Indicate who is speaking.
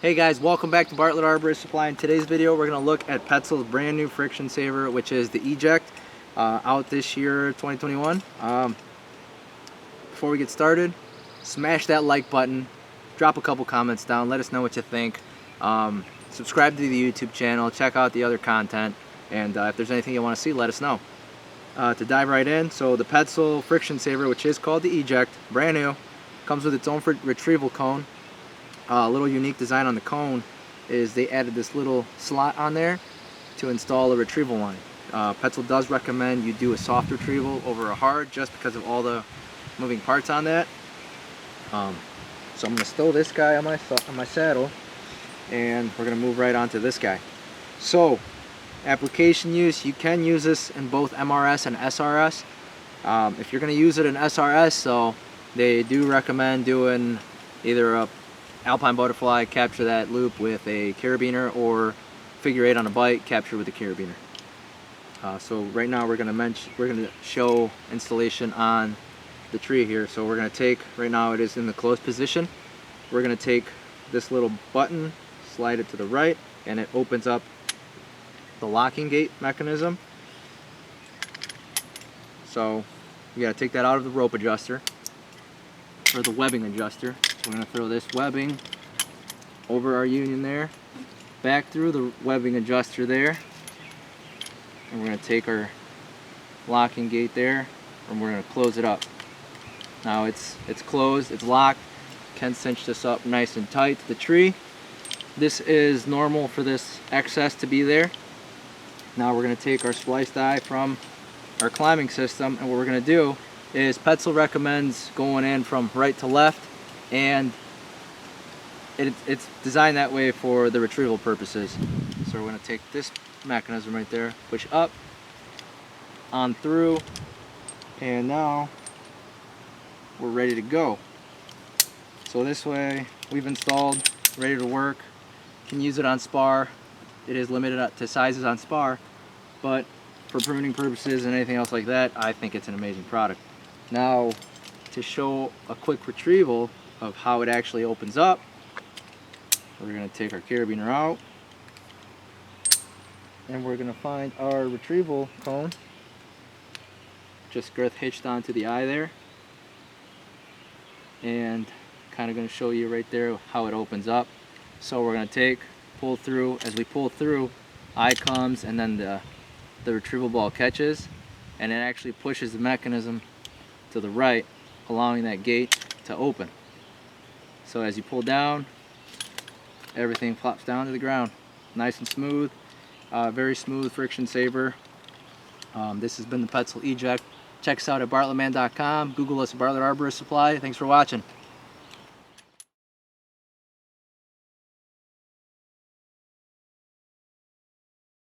Speaker 1: Hey guys, welcome back to Bartlett Arborist Supply. In today's video, we're going to look at Petzl's brand new friction saver, which is the Eject, out this year, 2021. Before we get started, smash that like button, drop a couple comments down, let us know what you think. Subscribe to the YouTube channel, check out the other content, and if there's anything you want to see, let us know. To dive right in, so the Petzl friction saver, which is called the Eject, brand new, comes with its own retrieval cone. A little unique design on the cone is they added this little slot on there to install a retrieval line. Petzl does recommend you do a soft retrieval over a hard just because of all the moving parts on that. So I'm going to stow this guy on my saddle, and we're going to move right on to this guy. So application use, you can use this in both MRS and SRS. If you're going to use it in SRS, so they do recommend doing either a alpine butterfly, capture that loop with a carabiner, or figure 8 on a bite, capture with a carabiner. So right now we're going to show installation on the tree here. So we're going to take, right now it is in the closed position, we're going to take this little button, slide it to the right, and it opens up the locking gate mechanism. So you got to take that out of the rope adjuster, or the webbing adjuster. We're going to throw this webbing over our union there, back through the webbing adjuster there, and we're going to take our locking gate there, and we're going to close it up. Now it's closed, it's locked. Can cinch this up nice and tight to the tree. This is normal for this excess to be there. Now we're going to take our splice die from our climbing system, and what we're going to do is Petzl recommends going in from right to left, and it's designed that way for the retrieval purposes. So we're going to take this mechanism right there, push up, on through, and now we're ready to go. So this way we've installed, ready to work. You can use it on spar. It is limited to sizes on spar, but for pruning purposes and anything else like that, I think it's an amazing product. Now, to show a quick retrieval of how it actually opens up, we're going to take our carabiner out, and we're going to find our retrieval cone, just girth hitched onto the eye there, and kind of going to show you right there how it opens up. So we're going to pull through. As we pull through, eye comes, and then the retrieval ball catches, and it actually pushes the mechanism to the right, allowing that gate to open. So as you pull down, everything plops down to the ground, nice and smooth. Very smooth friction saver. This has been the Petzl Eject. Check us out at bartlettman.com. Google us at Bartlett Arborist Supply. Thanks for watching.